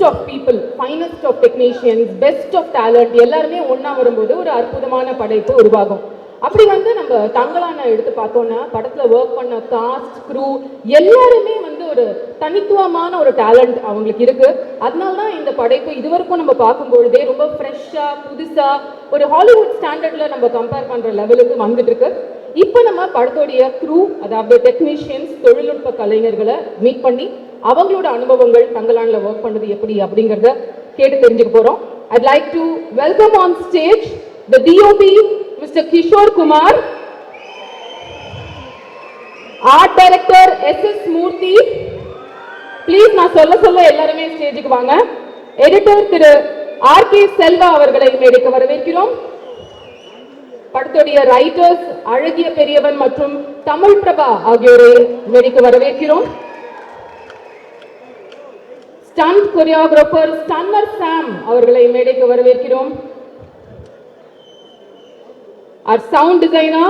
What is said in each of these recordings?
Of people, finest of technicians, best of talent எல்லாருமே ஒன்றா வரும்போது ஒரு அற்புதமான படைப்பு உருவாகும். அப்படி வந்து நம்ம தங்கலான எடுத்து பார்த்தோம்னா படத்தில் ஒர்க் பண்ண காஸ்ட் க்ரூ எல்லாருமே வந்து ஒரு தனித்துவமான ஒரு டேலண்ட் அவங்களுக்கு இருக்கு. அதனால தான் இந்த படைப்பு இதுவரைக்கும் நம்ம பார்க்கும்பொழுதே ரொம்ப ஃப்ரெஷ்ஷாக புதுசாக ஒரு ஹாலிவுட் ஸ்டாண்டர்டில் நம்ம கம்பேர் பண்ணுற லெவலுக்கு வந்துட்டு இருக்கு. இப்போ நம்ம படத்தோடைய க்ரூ, அதாவது டெக்னீஷியன்ஸ், தொழில்நுட்ப கலைஞர்களை மீட் பண்ணி அவங்களோட அனுபவங்கள் தங்கலான்ல ஒர்க் பண்ணது எப்படி அப்படிங்கிறத கேட்டு தெரிஞ்சுக்க போறோம். I'd like to welcome on stage the DOP Mr. Kishore Kumar, Art Director SS Murthy. Please நான் சொல்ல எல்லாருமே ஸ்டேஜுக்கு வாங்க. எடிட்டர் திரு RK செல்வா அவர்களை மேடைக்கு வரவேற்கிறோம். படத்துடைய ரைட்டர்ஸ் அழகிய பெரியவன் மற்றும் தமிழ் பிரபா ஆகியோரை மேடைக்கு வரவேற்கிறோம். ஸ்டண்ட் கொரியோகிராஃபர் ஸ்டன்னர் சாம் அவர்களை மேடைக்கு வரவேற்கிறோம். Our sound designer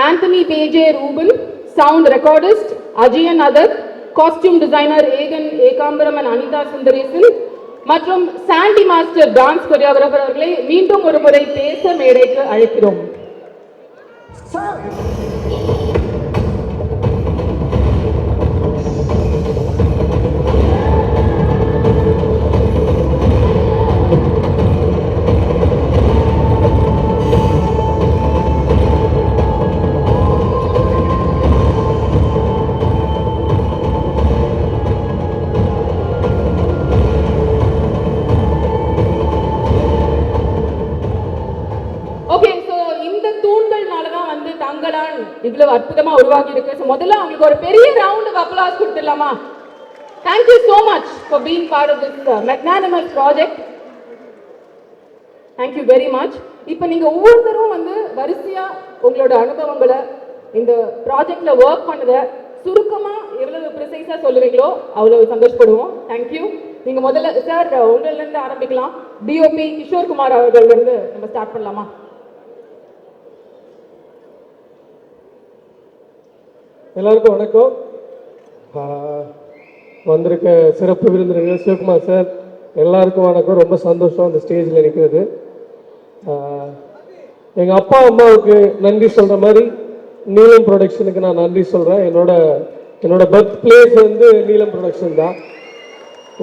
Anthony Beje Ruben, sound recordist Ajiyan Adat, costume designer Egan Ekambaram and Anita Sundaresan மற்றும் சாண்டி மாஸ்டர் டான்ஸ் கொரியோகிராஃபர் அவர்களை மீண்டும் ஒரு முறை பேச மேடைக்கு அழைக்கிறோம். இவ்வளவு அற்புதமா உருவாகி இருக்கு. முதல்ல உங்களுக்கு ஒரு பெரிய ரவுண்ட் ஆஃப் அப்ளாஸ் கொடுத்துடலாமா? Thank you so much for being part of this magnanimous project. Thank you very much. இப்போ நீங்க ஒவ்வொருத்தரும் வந்து வரிசையா உங்களோட அனுபவங்களை இந்த ப்ராஜெக்ட்ல ஒர்க் பண்ணத சுருக்கமா எவ்வளவு ப்ரிசைஸா சொல்லுவீங்களோ அவ்வளவு சந்தோஷப்படுவோம். Thank you. நீங்க முதல்ல சார் உங்கள்ல இருந்து ஆரம்பிக்கலாம். DOP கிஷோர் குமார் அவர்கள்ல இருந்து நம்ம ஸ்டார்ட் பண்ணலாமா? எல்லாருக்கும் வணக்கம். வந்திருக்க சிறப்பு விருந்தினர்கள் சிவகுமார் சார் எல்லாருக்கும் வணக்கம். ரொம்ப சந்தோஷம் அந்த ஸ்டேஜில் நிற்கிறது. எங்கள் அப்பா அம்மாவுக்கு நன்றி சொல்கிற மாதிரி நீலம் ப்ரொடக்ஷனுக்கு நான் நன்றி சொல்கிறேன். என்னோட பர்த் பிளேஸ் வந்து நீலம் ப்ரொடக்ஷன் தான்.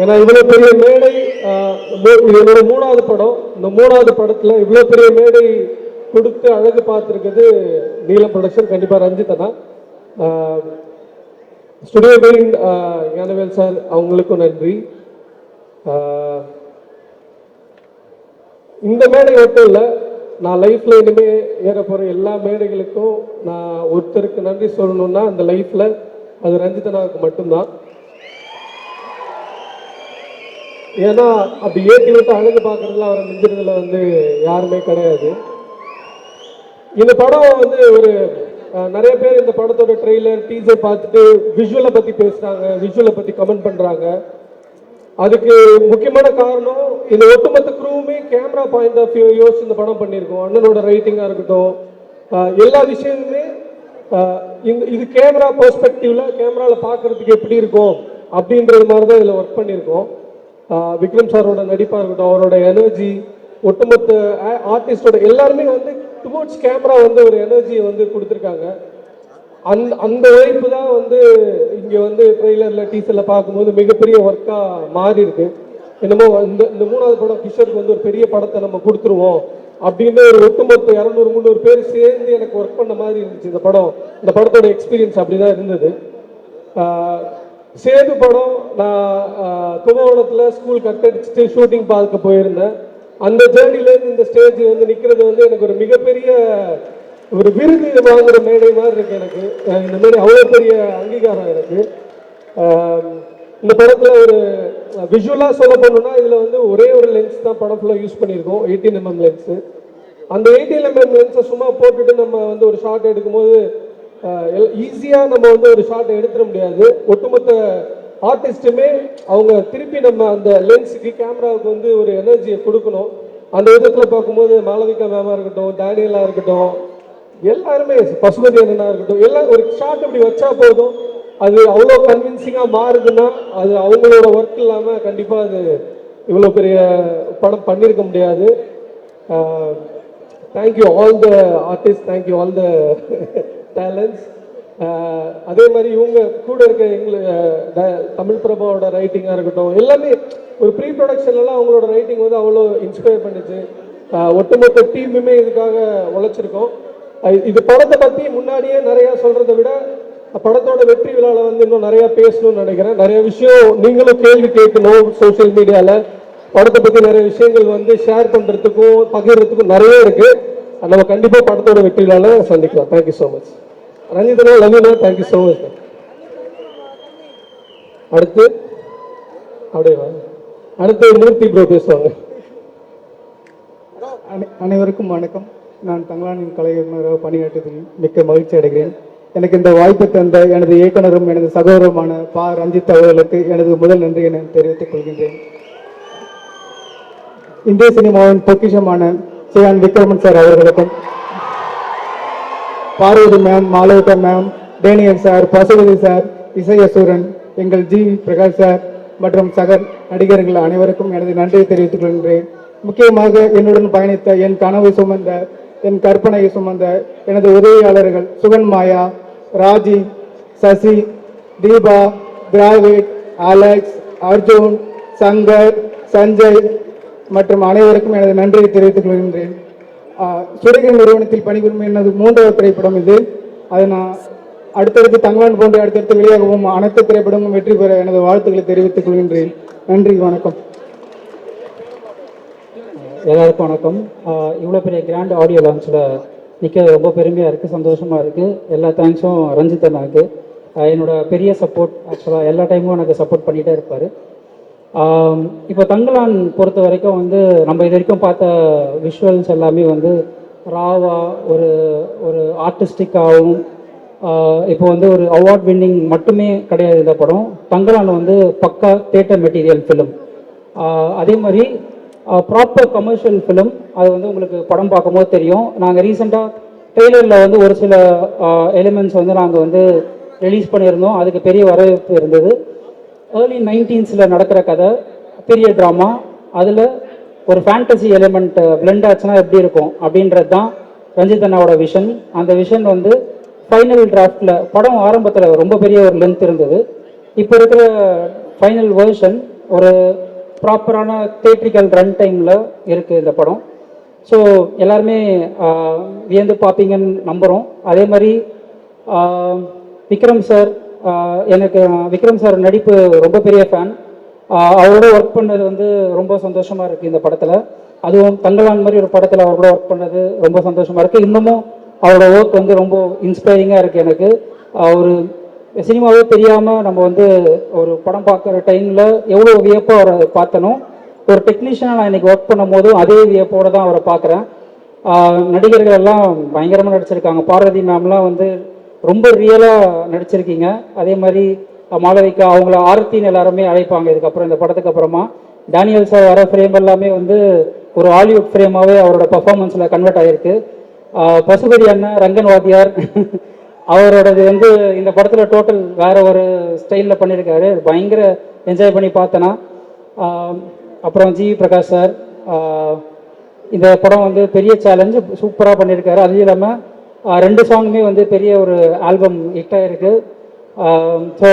ஏன்னா இவ்வளோ பெரிய மேடை, என்னோட 3வது படம். இந்த 3வது படத்தில் இவ்வளோ பெரிய மேடை கொடுத்து அழகு பார்த்துருக்குது நீலம் ப்ரொடக்ஷன். கண்டிப்பாக ரஞ்சித் தான். ஸ்டுடியோ பெயின் ஞானவேல் சார் அவங்களுக்கும் நன்றி. இந்த மேடை மட்டும் இல்லை, நான் லைஃப்பில் இனிமேல் ஏற போகிற எல்லா மேடைகளுக்கும் நான் ஒருத்தருக்கு நன்றி சொல்லணும்னா அந்த லைஃப்பில் அது ரஞ்சிதனாவுக்கு மட்டும்தான். ஏன்னா அப்படி ஏற்றி விட்டு அழகு பார்க்குறதுல அவரை மிஞ்சுறதுல வந்து யாருமே கிடையாது. இந்த படம் வந்து ஒரு நிறைய பேர் இந்த படத்தோட ட்ரெய்லர் டீசர் பார்த்துட்டு விஷுவலை பற்றி பேசுகிறாங்க, விஷுவலை பற்றி கமெண்ட் பண்ணுறாங்க. அதுக்கு முக்கியமான காரணம் இந்த ஒட்டுமொத்த க்ரூவுமே கேமரா பாயிண்ட் ஆஃப் வியூ யோசிச்சு இந்த படம் பண்ணியிருக்கோம். அண்ணனோட ரைட்டிங்காக இருக்கட்டும், எல்லா விஷயமுமே இது கேமரா பெர்ஸ்பெக்டிவ்ல கேமராவில் பார்க்கறதுக்கு எப்படி இருக்கும் அப்படின்றது மாதிரி தான் இதில் ஒர்க் பண்ணியிருக்கோம். விக்ரம் சாரோட நடிப்பாக இருக்கட்டும், அவரோட எனர்ஜி, ஒட்டுமொத்த ஆர்டிஸ்டோட எல்லாருமே வந்து டுவோர்ட்ஸ் கேமரா வந்து ஒரு எனர்ஜியை வந்து கொடுத்துருக்காங்க. அந்த உழைப்பு தான் வந்து இங்கே வந்து ட்ரெய்லரில் டீசரில் பார்க்கும்போது மிகப்பெரிய ஒர்க்காக மாறி இருக்கு. என்னமோ இந்த 3வது படம் கிஷோருக்கு வந்து ஒரு பெரிய படத்தை நம்ம கொடுத்துருவோம் அப்படின்னு ஒரு ஒட்டுமொத்த 200-300 பேர் சேர்ந்து எனக்கு ஒர்க் பண்ண மாதிரி இருந்துச்சு. இந்த படத்தோட எக்ஸ்பீரியன்ஸ் அப்படி தான் இருந்தது. சேது படம் நான் கும்பகோணத்தில் ஸ்கூல் கட்டடிச்சுட்டு ஷூட்டிங் பார்க்க போயிருந்தேன். அந்த ஜேர்னிலேருந்து இந்த ஸ்டேஜ் வந்து நிற்கிறது வந்து எனக்கு ஒரு மிகப்பெரிய ஒரு விருது வாங்குற மேடை மாதிரி இருக்கு. எனக்கு இந்த மாதிரி அவ்வளோ பெரிய அங்கீகாரம் எனக்கு. இந்த படத்தில் ஒரு விஷுவலாக சொல்ல போனோம்னா இதில் வந்து ஒரே ஒரு லென்ஸ் தான் படம் ஃபுல்லாக யூஸ் பண்ணியிருக்கோம், 18mm லென்ஸு. அந்த 18mm லென்ஸை சும்மா போட்டுட்டு நம்ம வந்து ஒரு ஷாட் எடுக்கும்போது ஈஸியாக நம்ம வந்து ஒரு ஷாட்டை எடுத்துட முடியாது. ஒட்டுமொத்த ஆர்டிஸ்ட்டுமே அவங்க திருப்பி நம்ம அந்த லென்ஸுக்கு கேமராவுக்கு வந்து ஒரு எனர்ஜியை கொடுக்கணும். அந்த விதத்தில் பார்க்கும்போது மாளவிகா மேமாக இருக்கட்டும், டேனியலாக இருக்கட்டும், எல்லாருமே பசுபதி அண்ணனாக இருக்கட்டும், எல்லாம் ஒரு ஷாட் இப்படி வச்சா போதும் அது அவ்வளோ கன்வின்சிங்காக மாறுதுன்னா அது அவங்களோட ஒர்க் இல்லாமல் கண்டிப்பாக அது இவ்வளோ பெரிய படம் பண்ணியிருக்க முடியாது. Thank you all the artist, thank you all the talents. அதே மாதிரி இவங்க கூட இருக்க தமிழ் பிரபாவோட ரைட்டிங்காக இருக்கட்டும், எல்லாமே ஒரு ப்ரீ ப்ரொடக்ஷன்லாம் அவங்களோட ரைட்டிங் வந்து அவ்வளோ இன்ஸ்பயர் பண்ணிச்சு. ஒட்டுமொத்த டீமுமே இதுக்காக உழைச்சிருக்கோம். இது படத்தை பற்றி முன்னாடியே நிறையா சொல்கிறத விட படத்தோட வெற்றி விழாவில் வந்து இன்னும் நிறையா பேசணும்னு நினைக்கிறேன். நிறைய விஷயம் நீங்களும் கேள்வி கேட்கணும். சோஷியல் மீடியாவில் படத்தை பற்றி நிறைய விஷயங்கள் வந்து ஷேர் பண்ணுறதுக்கும் பகிர்றதுக்கும் நிறைய இருக்குது. நம்ம கண்டிப்பாக படத்தோட வெற்றி விழாவில் சந்திக்கலாம். Thank you so much. ரஞ்சிதனா, லவ்யூனா, தேங்க்யூ ஸோ மச். அடுத்து அப்படியே அடுத்து மூர்த்தி ப்ரோ பேசுவாங்க. அனைவருக்கும் வணக்கம். நான் தங்களானின் கலைஞராக பணியாற்றுவதில் மிக்க மகிழ்ச்சி அடைகிறேன். எனக்கு இந்த வாய்ப்பு தந்த எனது இயக்குனரும் எனது சகோதரருமான பா ரஞ்சித் அவர்களுக்கு எனது முதல் நன்றியை நான் தெரிவித்துக் கொள்கின்றேன். இந்திய சினிமாவின் பொக்கிஷமான சியான் விக்ரமன் சார் அவர்களுக்கும், Parvathi ma'am, Malavika ma'am, Daniel sir, Pasupathi sir, இசையசூரன், எங்கள் ஜி பிரகாஷ் சார் மற்றும் சக நடிகர்கள் அனைவருக்கும் எனது நன்றியை தெரிவித்துக் கொள்கின்றேன். முக்கியமாக என்னுடன் பயணித்த என் கனவை சுமந்த, என் கற்பனையை சுமந்த எனது உதவியாளர்கள் சுகன் மாயா, ராஜி, சசி, தீபா, திராவிட், அலெக்ஸ், அர்ஜுன், சங்கர், சஞ்சய் மற்றும் அனைவருக்கும் எனது நன்றியை தெரிவித்துக் கொள்கின்றேன். சுரேகன் நிறுவனத்தில் பணிபுரியும் எனது 3வது திரைப்படம் இது. அதை நான் அடுத்தடுத்து தங்களான் போன்று அடுத்தடுத்து வெளியாகவும் அனைத்து திரைப்படமும் வெற்றி பெற எனது வாழ்த்துக்களை தெரிவித்துக் கொள்கின்றேன். நன்றி, வணக்கம். எல்லாருக்கும் வணக்கம். இவ்வளோ பெரிய கிராண்ட் ஆடியோ லான்ச்சில் நிற்க ரொம்ப பெருமையாக இருக்குது, சந்தோஷமாக இருக்குது. எல்லா தேங்க்ஸும் ரஞ்சித் அண்ணாவுக்கு. என்னோட பெரிய சப்போர்ட், ஆக்சுவலாக எல்லா டைமும் எனக்கு சப்போர்ட் பண்ணிகிட்டே இருப்பார். இப்போ தங்கலான் பொறுத்த வரைக்கும் வந்து நம்ம இது வரைக்கும் பார்த்த விஷுவல்ஸ் எல்லாமே வந்து ராவா ஒரு ஒரு ஆர்டிஸ்டிக்காகவும், இப்போ வந்து ஒரு அவார்ட் வின்னிங் மட்டுமே கிடையாது இந்த படம். தங்கலான் வந்து பக்கா தியேட்டர் மெட்டீரியல் ஃபிலிம். அதே மாதிரி ப்ராப்பர் கமர்ஷியல் ஃபிலிம். அது வந்து உங்களுக்கு படம் பார்க்கும்போது தெரியும். நாங்கள் ரீசெண்டாக ட்ரெய்லரில் வந்து ஒரு சில எலிமெண்ட்ஸ் வந்து நாங்கள் வந்து ரிலீஸ் பண்ணியிருந்தோம். அதுக்கு பெரிய வரவேற்பு இருந்தது. ஏர்லி 1900s நடக்கிற கதை, பெரிய ட்ராமா, அதில் ஒரு ஃபேண்டசி எலிமெண்ட் பிளெண்ட் ஆச்சுன்னா எப்படி இருக்கும் அப்படின்றது தான் ரஞ்சித் அண்ணாவோட விஷன். அந்த விஷன் வந்து ஃபைனல் டிராஃப்டில், படம் ஆரம்பத்தில் ரொம்ப பெரிய ஒரு லென்த் இருந்தது. இப்போ இருக்கிற ஃபைனல் வேர்ஷன் ஒரு ப்ராப்பரான தியேட்ரிக்கல் ரன் டைமில் இருக்குது இந்த படம். ஸோ எல்லாருமே வியந்து பார்ப்பீங்கன்னு நம்புகிறோம். அதே மாதிரி விக்ரம் சார், எனக்கு விக்ரம் சார் நடிப்பு ரொம்ப பெரிய ஃபேன். அவரோட ஒர்க் பண்ணது வந்து ரொம்ப சந்தோஷமாக இருக்குது இந்த படத்தில். அதுவும் தங்கலான் மாதிரி ஒரு படத்தில் அவரோட ஒர்க் பண்ணது ரொம்ப சந்தோஷமாக இருக்குது. இன்னமும் அவரோட ஒர்க் வந்து ரொம்ப இன்ஸ்பைரிங்காக இருக்குது எனக்கு. ஒரு சினிமாவே தெரியாமல் நம்ம வந்து ஒரு படம் பார்க்குற டைமில் எவ்வளோ வியப்பாக அவரை பார்த்தனோ, ஒரு டெக்னீஷியனாக நான் இன்றைக்கி ஒர்க் பண்ணும் போதும் அதே வியப்போடு தான் அவரை பார்க்குறேன். நடிகர்கள் எல்லாம் பயங்கரமாக நடிச்சிருக்காங்க. பார்வதி மேம்லாம் வந்து ரொம்ப ரியலாக நடிச்சிருக்கீங்க. அதே மாதிரி மாளவிகா, அவங்கள ஆர்த்தின்னு எல்லாருமே அழைப்பாங்க இதுக்கப்புறம், இந்த படத்துக்கு அப்புறமா. டேனியல் சார் வர ஃப்ரேம் எல்லாமே வந்து ஒரு ஹாலிவுட் ஃப்ரேமாகவே அவரோட பர்ஃபார்மன்ஸில் கன்வெர்ட் ஆகிருக்கு. பசுபதி அண்ணன், ரங்கன் வாத்தியார் அவரோடது வந்து இந்த படத்தில் டோட்டல் வேறு ஒரு ஸ்டைலில் பண்ணியிருக்காரு. பயங்கர என்ஜாய் பண்ணி பார்த்தேன்னா. அப்புறம் ஜி பிரகாஷ் சார், இந்த படம் வந்து பெரிய சேலஞ்சு, சூப்பராக பண்ணியிருக்காரு. அதுவும் இல்லாமல் 2 சாங்குமே வந்து பெரிய ஒரு ஆல்பம் ஹிட்டாக இருக்குது. ஸோ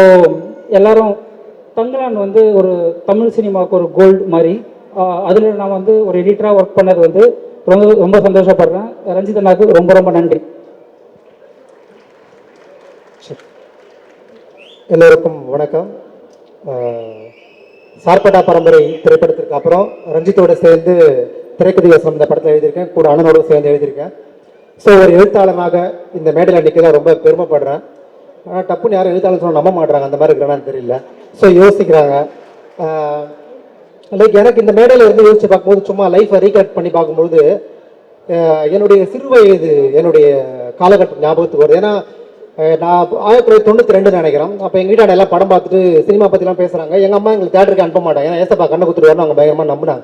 எல்லாரும் தங்கலான் வந்து ஒரு தமிழ் சினிமாவுக்கு ஒரு கோல்டு மாதிரி. அதில் நான் வந்து ஒரு எடிட்டராக ஒர்க் பண்ணது வந்து ரொம்ப ரொம்ப சந்தோஷப்படுறேன். ரஞ்சித் அண்ணாவுக்கு ரொம்ப ரொம்ப நன்றி. எல்லோருக்கும் வணக்கம். சார்பட்டா பரம்பரை திரைப்படத்திற்கு அப்புறம் ரஞ்சித்தோடு சேர்ந்து திரைக்கதை வசனம் இந்த படத்தில் எழுதியிருக்கேன். கூட அண்ணனோடு சேர்ந்து எழுதியிருக்கேன். ஸோ ஒரு எழுத்தாளனாக இந்த மேடையில் நிற்க ரொம்ப பெருமைப்படுறேன். ஆனால் டப்புன்னு யாரும் எழுத்தாளர் சொன்னால் நம்ப மாட்டுறாங்க, அந்த மாதிரி இருக்கிறான்னு தெரியல. ஸோ யோசிக்கிறாங்க. லைக் எனக்கு இந்த மேடையில் இருந்து யோசித்து பார்க்கும்போது, சும்மா லைஃப்பை ரீகலெக்ட் பண்ணி பார்க்கும்பொழுது என்னுடைய சிறு வயது என்னுடைய காலகட்டம் ஞாபகத்துக்கு வருது. ஏன்னா நான் 1992 நினைக்கிறேன். அப்போ எங்கள் வீட்டாண்ட எல்லாம் படம் பார்த்துட்டு சினிமா பற்றிலாம் பேசுகிறாங்க. எங்கள் அம்மா எங்களுக்கு தேட்டருக்கு அனுப்ப மாட்டாங்க, ஏன்னா ஏசப்பா கண்ணை குத்துட்டு வரணும் அவங்க பயங்கரமாக நம்பினாங்க.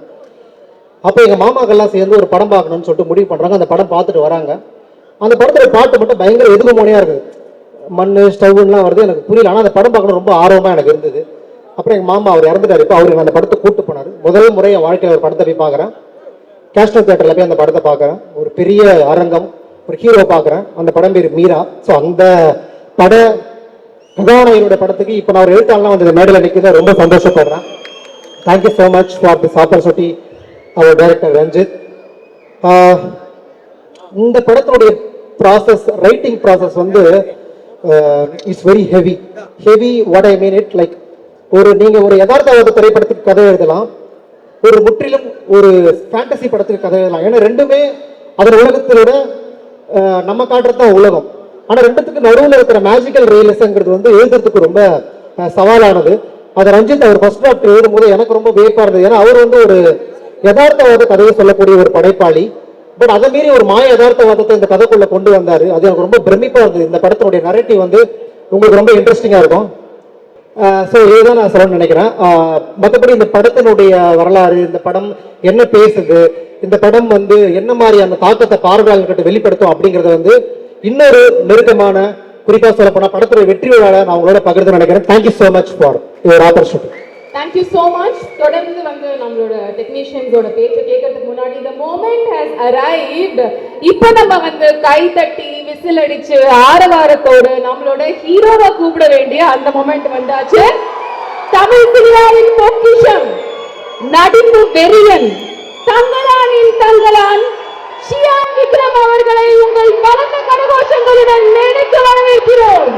அப்போ எங்கள் மாமாக்கெல்லாம் சேர்ந்து ஒரு படம் பார்க்கணும்னு சொல்லிட்டு முடிவு பண்ணுறாங்க. அந்த படம் பார்த்துட்டு வராங்க. அந்த படத்தில் பாட்டு மட்டும் பயங்கர எதுக்குமோனையாக இருக்குது. மண் ஸ்டவ்லாம் வருது எனக்கு புரியல. ஆனால் அந்த படம் பார்க்கணும் ரொம்ப ஆர்வமாக எனக்கு இருந்தது. அப்புறம் எங்கள் மாமா அவர் இறந்துட்டார். இப்போ அவர் அந்த படத்தை கூப்பிட்டு போனார். முதல் முறை என் வாழ்க்கையில் ஒரு படத்தை போய் பார்க்குறேன். கேஸ்ட்ரோ தியேட்டரில் போய் அந்த படத்தை பார்க்குறேன். ஒரு பெரிய அரங்கம், ஒரு ஹீரோ பார்க்குறேன். அந்த படம் பேர் மீரா. ஸோ அந்த பட கதாநாயகனுடைய படத்துக்கு இப்போ நான் ஒரு எழுத்தாளனா வந்து இந்த மேடையில் நிற்கிறத ரொம்ப சந்தோஷப்படுறேன். Thank you so much for this opportunity அவர் டைரக்டர் ரஞ்சித். இந்த படத்தினுடைய ப்ராசஸ், ரைட்டிங் ப்ராசஸ் வந்து it's very heavy. What I mean it like, நீங்கள் ஒரு யதார்த்தவாத திரைப்படத்துக்கு கதை எழுதலாம், ஒரு முற்றிலும் ஒரு ஃபேண்டசி படத்துக்கு கதை எழுதலாம். ஏன்னா ரெண்டுமே அதன் உலகத்திலோட நம்ம காட்டுறதுதான் உலகம். ஆனால் ரெண்டுத்துக்கு நடுவில் இருக்கிற மேஜிக்கல் ரியலிசம்ங்கிறது வந்து எழுதுறதுக்கு ரொம்ப சவாலானது. அதை ரஞ்சித் அவர் ஃபர்ஸ்ட் டிராஃப்ட் எழுதும்போது எனக்கு ரொம்ப வியப்பாக இருந்தது. ஏன்னா அவர் வந்து ஒரு யதார்த்தவாத கதையை சொல்லக்கூடிய ஒரு படைப்பாளி. பட் அதை மீறி ஒரு மாய யதார்த்தவாதத்தை இந்த கதைக்குள்ள கொண்டு வந்தார். அது எனக்கு ரொம்ப பிரமிப்பாக இருந்தது. இந்த படத்தினுடைய நரேட்டிவ் வந்து உங்களுக்கு ரொம்ப இன்ட்ரெஸ்டிங்காக இருக்கும். ஸோ இதுதான் நான் சொல்லணும்னு நினைக்கிறேன். மற்றபடி இந்த படத்தினுடைய வரலாறு, இந்த படம் என்ன பேசுது, இந்த படம் வந்து என்ன மாதிரியான தாக்கத்தை பார்வையாளர்கிட்ட வெளிப்படுத்தும் அப்படிங்கிறத வந்து இன்னொரு நெருக்கமான, குறிப்பாக சொல்லப்போனால் படத்துடைய வெற்றி விழாவை நான் உங்களோட பகிர்ந்து நினைக்கிறேன். Thank you so much for your opportunity. Thank you so much. தொடர்ந்து வந்து நம்மளோட டெக்னீஷியன்ஸோட பேச்சை கேட்கறதுக்கு முன்னாடி the moment has arrived. இப்போ நம்ம வந்து கை தட்டி விசில் அடிச்சு ஆரவாரத்தோடு நம்மளோட ஹீரோவை கூப்பிட வேண்டிய அந்த மொமெண்ட் வந்தாச்சு. தமிழ் சினிமாவின் பொக்கிஷம், நடிப்பு வெறியன், தங்கலானின் தங்கலான் சியான் விக்ரம் அவர்களை உங்கள் பலத்த கரகோஷங்களுடன் நினைத்து வரவேற்கிறோம்.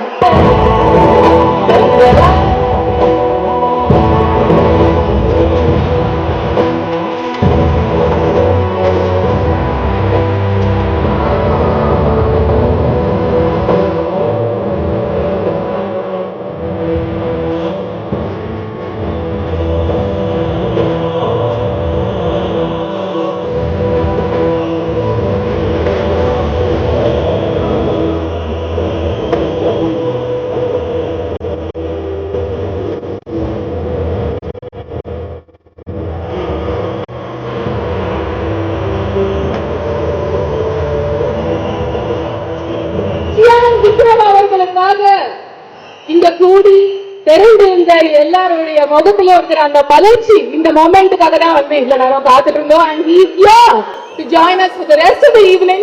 இந்த கூடி திரண்டிருந்த எல்லாருடைய முகத்துல இருக்கிற அந்த மலர்ச்சி இந்த மொமெண்ட்டுக்காக தான் வந்து இவ்வளவு நேரம் காத்துட்டு இருந்தோம். And he is here to join us for the rest of the evening.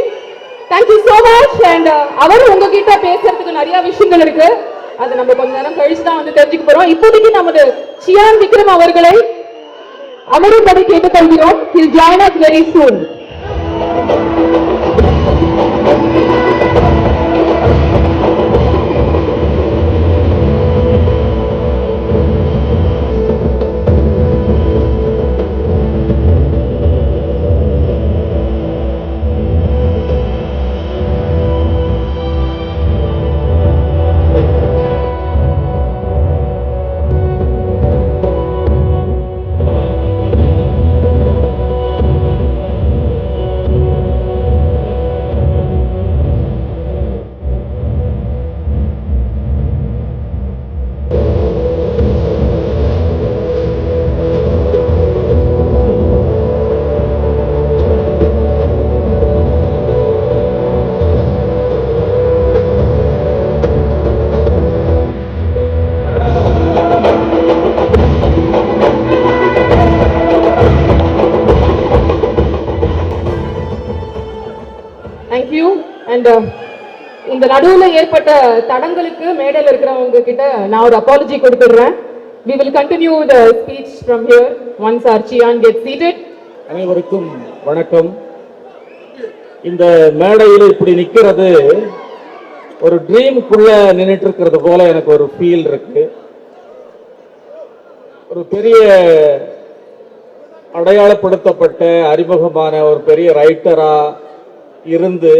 Thank you so much. And அவர் உங்ககிட்ட பேசுறதுக்கு நிறைய விஷயங்கள் இருக்கு. அது நம்ம கொஞ்ச நேரம் கழிச்சு தான் வந்து தெரிஞ்சுக்க போறோம். இப்போதைக்கு நமது சியான் விக்ரம் அவர்களை அமரும்படி கேட்டுக்கொள்கிறோம். He'll join us very soon. And இந்த நடுவில் ஏற்பட்ட தடங்களுக்கு மேடையில் இருக்கிறவங்க கிட்ட நான் ஒரு apology கொடுத்துடுறேன். We will continue the speech from here once our Chiyan gets seated. அனைவருக்கும் வணக்கம். இந்த மேடையில் இப்படி நிற்கிறது ஒரு ட்ரீமுக்குள்ள நின்றுட்டு இருக்கிறது போல எனக்கு ஒரு ஃபீல் இருக்கு. ஒரு பெரிய அடையாளப்படுத்தப்பட்ட அறிமுகமான ஒரு பெரிய ரைட்டரா இருந்து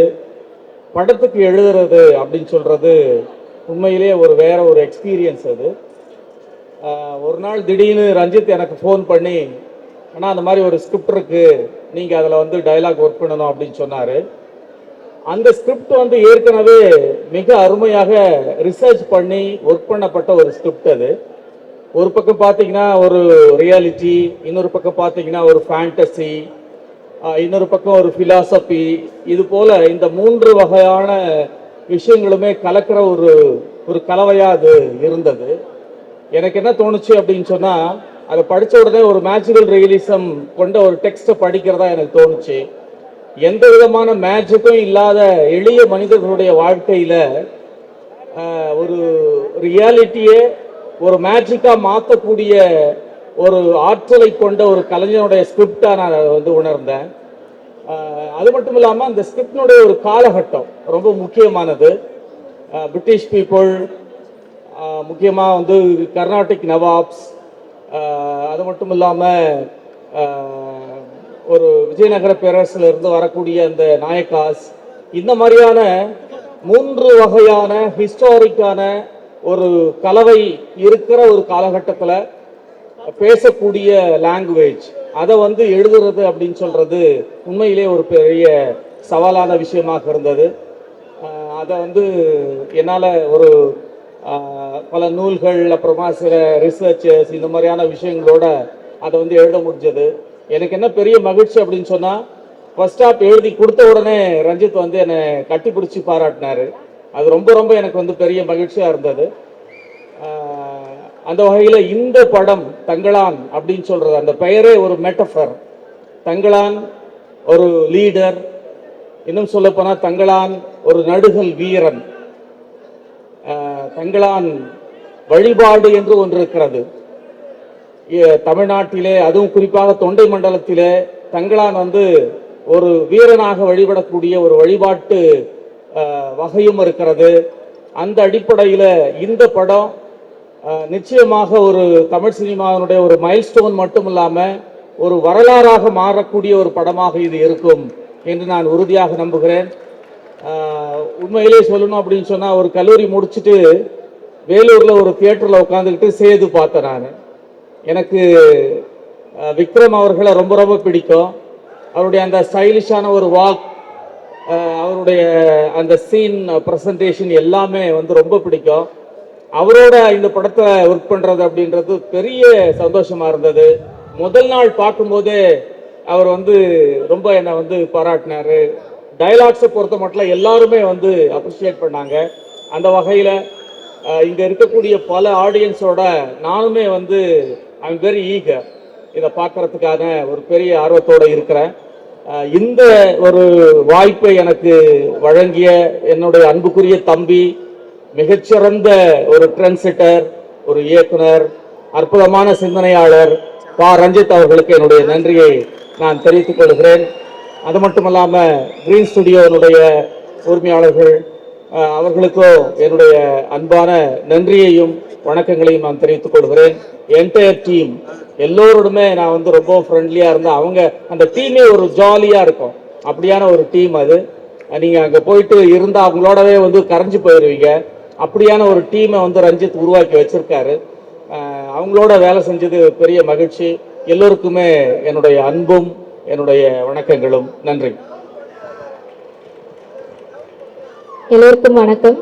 படத்துக்கு எழுதுறது அப்படின்னு சொல்றது உண்மையிலேயே வேற ஒரு எக்ஸ்பீரியன்ஸ். அது ஒரு நாள் திடீர்னு ரஞ்சித் எனக்கு ஃபோன் பண்ணி, ஆனால் அந்த மாதிரி ஒரு ஸ்கிரிப்ட் இருக்கு, நீங்கள் அதில் வந்து டைலாக் ஒர்க் பண்ணணும் அப்படின்னு சொன்னார். அந்த ஸ்கிரிப்ட் வந்து ஏற்கனவே மிக அருமையாக ரிசர்ச் பண்ணி ஒர்க் பண்ணப்பட்ட ஒரு ஸ்கிரிப்ட். அது ஒரு பக்கம் பார்த்தீங்கன்னா ஒரு ரியாலிட்டி, இன்னொரு பக்கம் பார்த்தீங்கன்னா ஒரு ஃபேண்டசி, இன்னொரு பக்கம் ஒரு ஃபிலாசபி. இது போல இந்த 3 வகையான விஷயங்களுமே கலக்கிற ஒரு ஒரு கலவையாக அது இருந்தது. எனக்கு என்ன தோணுச்சு அப்படின்னு சொன்னால், அதை படித்த உடனே ஒரு மேஜிக்கல் ரியலிசம் கொண்ட ஒரு டெக்ஸ்ட்டை படிக்கிறதா எனக்கு தோணுச்சு. எந்த விதமான மேஜிக்கும் இல்லாத எளிய மனிதர்களுடைய வாழ்க்கையில் ஒரு ரியாலிட்டியே ஒரு மேஜிக்காக மாற்றக்கூடிய ஒரு ஆற்றலை கொண்ட ஒரு கலைஞனுடைய ஸ்கிரிப்டாக நான் வந்து உணர்ந்தேன். அது மட்டும் இல்லாமல் அந்த ஸ்கிரிப்டினுடைய ஒரு காலகட்டம் ரொம்ப முக்கியமானது. பிரிட்டிஷ் பீப்புள், முக்கியமாக வந்து கர்நாடிக் நவாப்ஸ், அது மட்டும் இல்லாமல் ஒரு விஜயநகர பேரரசில் இருந்து வரக்கூடிய அந்த நாயக்காஸ், இந்த மாதிரியான 3 வகையான ஹிஸ்டாரிக்கான ஒரு கலவை இருக்கிற ஒரு காலகட்டத்தில் பேசக்கூடிய லாங்குவேஜ், அதை வந்து எழுதுறது அப்படின்னு சொல்றது உண்மையிலே ஒரு பெரிய சவாலான விஷயமாக இருந்தது. அதை வந்து என்னால் ஒரு பல நூல்கள், அப்புறமா சில ரிசர்ச்சஸ், இந்த மாதிரியான விஷயங்களோட அதை வந்து எழுத முடிஞ்சது. எனக்கு என்ன பெரிய மகிழ்ச்சி அப்படின்னு சொன்னால், ஃபர்ஸ்ட் ஹாப் எழுதி கொடுத்த உடனே ரஞ்சித் வந்து என்னை கட்டிப்பிடிச்சி பாராட்டினார். அது ரொம்ப ரொம்ப எனக்கு வந்து பெரிய மகிழ்ச்சியாக இருந்தது. அந்த வகையில் இந்த படம் தங்களான் அப்படின்னு சொல்கிறது, அந்த பெயரே ஒரு மெட்டஃபர். தங்களான் ஒரு லீடர், இன்னும் சொல்லப்போனால் தங்களான் ஒரு நடுகல் வீரன், தங்களான் வழிபாடு என்று ஒன்று இருக்கிறது தமிழ்நாட்டிலே, அதுவும் குறிப்பாக தொண்டை மண்டலத்திலே தங்களான் வந்து ஒரு வீரனாக வழிபடக்கூடிய ஒரு வழிபாட்டு வகையும் இருக்கிறது. அந்த அடிப்படையில் இந்த படம் நிச்சயமாக ஒரு தமிழ் சினிமாவினுடைய ஒரு மைல்ஸ்டோன் மட்டும் இல்லாமல் ஒரு வரலாறாக மாறக்கூடிய ஒரு படமாக இது இருக்கும் என்று நான் உறுதியாக நம்புகிறேன். உண்மையிலே சொல்லணும் அப்படின்னு சொன்னால், ஒரு கல்லூரி முடிச்சுட்டு வேலூரில் ஒரு தியேட்டரில் உட்காந்துக்கிட்டு சேது பார்த்தேன் நான். எனக்கு விக்ரம் அவர்களை ரொம்ப ரொம்ப பிடிக்கும். அவருடைய அந்த ஸ்டைலிஷான ஒரு வாக், அவருடைய அந்த சீன் ப்ரெசன்டேஷன் எல்லாமே வந்து ரொம்ப பிடிக்கும். அவரோட இந்த படத்தை ஒர்க் பண்ணுறது அப்படின்றது பெரிய சந்தோஷமாக இருந்தது. முதல் நாள் பார்க்கும்போதே அவர் வந்து ரொம்ப என்னை வந்து பாராட்டினார். டைலாக்ஸை பொறுத்த மட்டும் எல்லாருமே வந்து அப்ரிஷியேட் பண்ணாங்க. அந்த வகையில் இங்கே இருக்கக்கூடிய பல ஆடியன்ஸோட நானுமே வந்து ஐம் வெரி ஈகர் இதை பார்க்கறதுக்கான ஒரு பெரிய ஆர்வத்தோடு இருக்கிறேன். இந்த ஒரு வாய்ப்பை எனக்கு வழங்கிய என்னுடைய அன்புக்குரிய தம்பி, மிகச்சிறந்த ஒரு ட்ரெண்ட் செட்டர், ஒரு இயக்குனர், அற்புதமான சிந்தனையாளர் ரஞ்சித் அவர்களுக்கு என்னுடைய நன்றியை நான் தெரிவித்துக் கொள்கிறேன். அது மட்டும் இல்லாமல் கிரீன் ஸ்டுடியோனுடைய உரிமையாளர்கள் அவர்களுக்கும் என்னுடைய அன்பான நன்றியையும் வணக்கங்களையும் நான் தெரிவித்துக் கொள்கிறேன். என்டையர் டீம் எல்லோருடுமே நான் வந்து ரொம்ப ஃப்ரெண்ட்லியாக இருந்தேன். அவங்க அந்த டீமே ஒரு ஜாலியாக இருக்கும், அப்படியான ஒரு டீம் அது. நீங்கள் அங்கே போயிட்டு இருந்தால் அவங்களோடவே வந்து கரைஞ்சி போயிடுவீங்க. அப்படியான ஒரு டீமை வந்து ரஞ்சித் உருவாக்கி வச்சிருக்காரு. அவங்களோட வேலை செஞ்சது பெரிய மகிழ்ச்சி. எல்லோருக்குமே என்னுடைய அன்பும் என்னுடைய வணக்கங்களும். நன்றி. எல்லோருக்கும் வணக்கம்.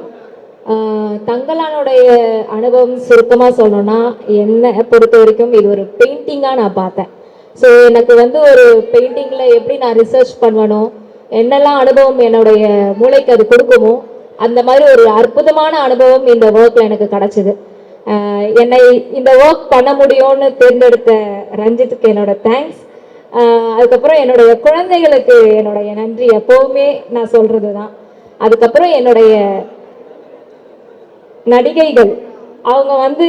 தங்களானுடைய அனுபவம் சுருக்கமாக சொல்லணும்னா, என்னை பொறுத்த வரைக்கும் இது ஒரு பெயிண்டிங்காக நான் பார்த்தேன். ஸோ எனக்கு வந்து ஒரு பெயிண்டிங்கில் எப்படி நான் ரிசர்ச் பண்ணணும், என்னெல்லாம் அனுபவம் என்னுடைய மூளைக்கு அது கொடுக்குமோ, அந்த மாதிரி ஒரு அற்புதமான அனுபவம் இந்த ஒர்க்கில் எனக்கு கிடச்சிது. என்னை இந்த ஒர்க் பண்ண முடியும்னு தேர்ந்தெடுத்த ரஞ்சித்துக்கு என்னோட தேங்க்ஸ். அதுக்கப்புறம் என்னுடைய குழந்தைகளுக்கு என்னுடைய நன்றி எப்போவுமே நான் சொல்கிறது தான். அதுக்கப்புறம் என்னுடைய நடிகைகள், அவங்க வந்து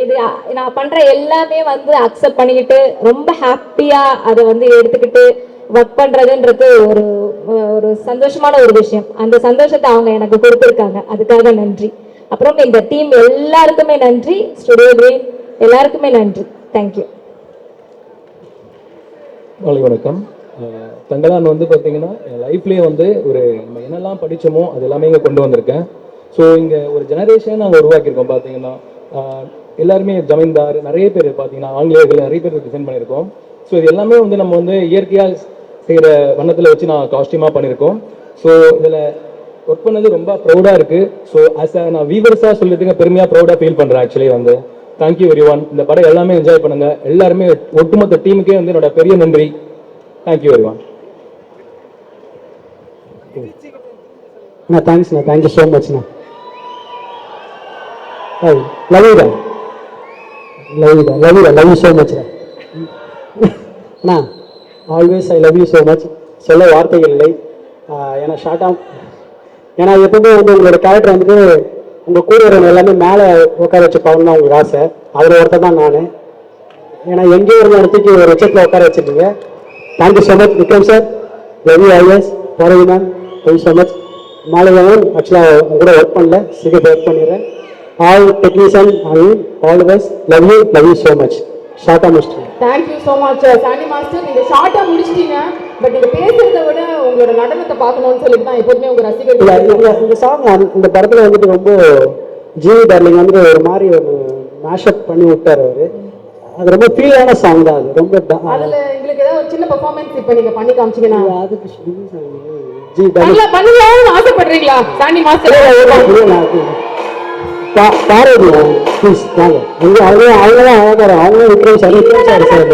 இது நான் பண்ணுற எல்லாமே வந்து அக்செப்ட் பண்ணிக்கிட்டு ரொம்ப ஹாப்பியாக அதை வந்து எடுத்துக்கிட்டு ஒர்க் பண்ணுறதுன்றது ஒரு ஒரு சந்தோஷமான ஒரு விஷயம். அந்த சந்தோஷத்தை அவங்க எனக்கு கொடுத்துருக்காங்க, அதுக்காக நன்றி. அப்புறம் இந்த டீம் எல்லாருக்குமே நன்றி, ஸ்டுடியோ கிரீன் எல்லாருக்குமே நன்றி. தேங்க்யூ. வணக்கம். தங்களான் வந்து பார்த்தீங்கன்னா என் லைஃப்லேயே வந்து ஒரு நம்ம என்னெல்லாம் படித்தோமோ அது எல்லாமே இங்கே கொண்டு வந்திருக்கேன். ஸோ இங்கே ஒரு ஜெனரேஷன் நாங்கள் உருவாக்கியிருக்கோம். பார்த்தீங்கன்னா எல்லாருமே ஜமீன்தார், நிறைய பேர் பார்த்தீங்கன்னா ஆங்கிலேயர்கள் நிறைய பேர் டிசைன் பண்ணியிருக்கோம். ஸோ இது எல்லாமே வந்து நம்ம வந்து இயற்கையாக செய்கிற வண்ணத்தில் வச்சு நான் காஸ்டியூமாக பண்ணியிருக்கோம். ஸோ இதில் ஒர்க் பண்ணது ரொம்ப ப்ரௌடாக இருக்குது. ஸோ நான் வீவர்ஸாக சொல்லிட்டுங்க பெருமையாக ப்ரௌடாக ஃபீல் பண்ணுறேன். ஆக்சுவலி வந்து தேங்க்யூ வெரி ஒன். இந்த படம் எல்லாமே என்ஜாய் பண்ணுங்கள். எல்லாருமே ஒட்டுமொத்த டீமுக்கே வந்து என்னோட பெரிய நன்றி. Thank you very one. அண்ணா தேங்க்ஸ்ண்ணா, தேங்க்யூ ஸோ மச்ண்ணா. லவ் யூ ஸோ மச்ண்ணா. அண்ணா always I love you so much. சொல்ல வார்த்தைகள் இல்லை. ஏன்னா ஷார்ட்டாக ஏன்னா எப்பவுமே வந்து உங்களோட கேரக்டர் வந்துட்டு உங்கள் கூட வரவங்க எல்லாமே மேலே உட்கார வச்சு பார்க்கணும் தான் உங்களுக்கு ஆசை. அதில் ஒருத்தர் தான் நான். ஏன்னா எங்கேயோ இருந்த இடத்துக்கு ஒரு உச்சத்தில் உட்கார வச்சுருக்கீங்க. Thank you so much Vikram sir. Love you always. Bharathi ma'am thank you so much. Malavan ஆக்சுவலாக உங்க கூட ஒர்க் பண்ணல, சீக்கிரம் ஒர்க் பண்ணிடுறேன். All technician all the best. Love you so much. ஷார்ட்டாக முடிச்சிட்டேன். Thank you so much Sandy master. நீங்க ஷார்ட்டா முடிச்சிட்டீங்க. பட் நீங்க பேசுறதை விட உங்களோட நடனத்தை பார்க்கணும்னு சொல்லிட்டு தான் எப்போதுமே உங்க ரசிகர்கள் இந்த சாங் இந்த படத்தில் வந்துட்டு ரொம்ப ஜிவி டார்லிங் வந்துட்டு ஒரு மாதிரி ஒரு மேஷப் பண்ணி விட்டார் அவரு. அது ரொம்ப ஃபீலான சாங் தான். அது ரொம்ப அதுல எங்களுக்கு ஏதாவது ஒரு சின்ன பெர்ஃபார்மன்ஸ் இப்போ நீங்க பண்ணி காமிச்சீங்கன்னா அதுக்கு ஜி டார்லிங் பண்ணலாம்னு ஆசைப்படுறீங்களா சாண்டி மாஸ்டர்? பாரதி ப்ளீஸ் வாங்க. அவங்களாம் அழகாரு. அவங்களும் விக்ரம் சார் சார்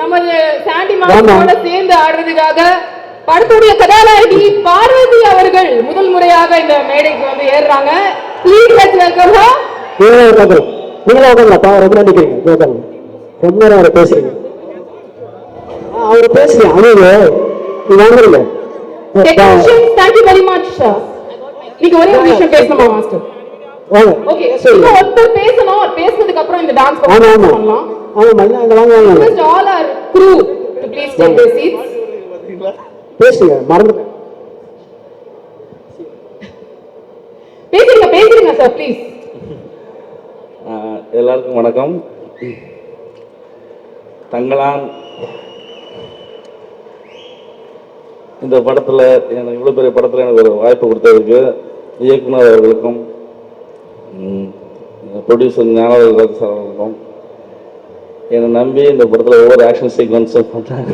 நம்ம சாண்டி மாஸ்டரோட சேர்ந்து ஆடுறதுக்காக படத்துடைய கதாநாயகி பார்வதி அவர்கள் முதல் முறையாக இந்த மேடைக்கு வந்து ஏறுறாங்க. Please let's welcome her. நீங்களா உட்காந்துப்பா. ரொம்ப நன்றிக்கிறீங்க. உட்காந்து ரொம்ப நேரம் அவரை பேசுறீங்க. அவர் பேசுறீங்க. அவங்க நீ வாங்குறீங்க. Thank you very much. நீங்க ஒரே ஒரு விஷயம் பேசணுமா மாஸ்டர்? ஓகே ஒருத்தர் பேசணும். பேசினதுக்கு அப்புறம் இந்த டான்ஸ் பண்ணலாம். Request all our crew to please take their seats. பேசுங்க. மறந்துட்டேன். பேசுங்க சார் ப்ளீஸ். எல்லாருக்கும் வணக்கம். தங்களான் இந்த படத்தில் எனக்கு இவ்வளோ பெரிய படத்தில் எனக்கு ஒரு வாய்ப்பு கொடுத்ததுக்கு இயக்குனர் அவர்களுக்கும் ப்ரொடியூசர் ஞானராஜ் சார் அவர்களுக்கும் என்னை நம்பி இந்த படத்தில் ஒவ்வொரு ஆக்ஷன் சீக்வன்ஸும் பண்ணுறாங்க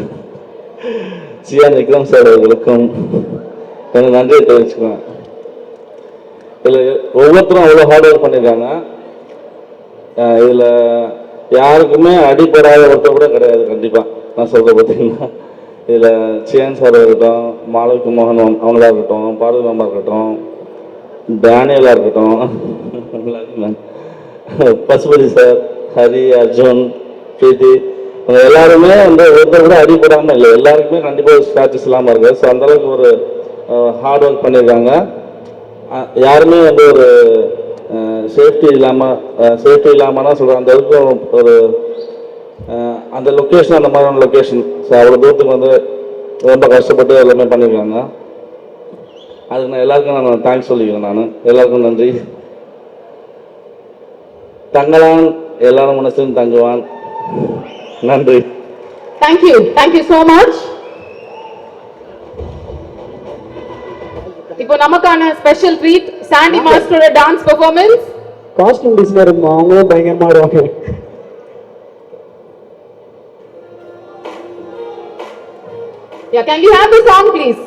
சியான் விக்ரம் சார் அவர்களுக்கும் எனக்கு நன்றியை தெரிவிச்சுக்குவேன். இதில் ஒவ்வொருத்தரும் அவ்வளோ ஹார்ட் ஒர்க் பண்ணியிருக்காங்க. இதில் யாருக்குமே அடிப்படாத ஒருத்தர் கூட கிடையாது. கண்டிப்பாக நான் சொல்கிறேன். பார்த்தீங்கன்னா இதில் சியான் சார் இருக்கட்டும், மாளவிகா மோகன் அவங்களா இருக்கட்டும், பார்வதி மாமா இருக்கட்டும், டேனியலாக இருக்கட்டும், பசுபதி சார், ஹரி, அர்ஜுன், பிரீத்தி, அவங்க எல்லாருமே வந்து ஒருத்தர் கூட அடிப்படாமல் இல்லை. எல்லாருக்குமே கண்டிப்பாக ஸ்க்ராச்சஸ் இல்லாமல் இருக்குது. ஸோ அந்தளவுக்கு ஒரு ஹார்ட் ஒர்க் பண்ணியிருக்காங்க. யாருமே வந்து ஒரு சேஃப்டி இல்லாமல்னா சொல்கிறேன். அந்த அளவுக்கு ஒரு அந்த லொக்கேஷன் அந்த மாதிரியான லொக்கேஷன். ஸோ அவ்வளோ தூரத்துக்கு வந்து ரொம்ப கஷ்டப்பட்டு எல்லாமே பண்ணியிருக்காங்க. அதுக்கு நான் எல்லாருக்கும் நான் தேங்க்ஸ் சொல்லிக்கிறேன். நான் எல்லாருக்கும் நன்றி. தங்கலான் எல்லாரும் மனசிலும் தங்குவான். நன்றி. Thank you so much. இப்போ நமக்கான ஸ்பெஷல் ட்ரீட் சாண்டி மாஸ்டரோட டான்ஸ் பெர்ஃபார்மன்ஸ். காஸ்டியூம் டிசைனர் அவங்களும் பயங்கரமா ஆடுவாங்க. Yeah, can you have the song please?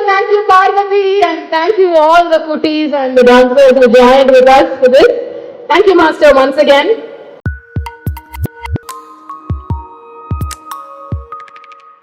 Thank you, Parvati, and thank you all the cuties and the dancers who joined with us for this. Thank you, Master, once again.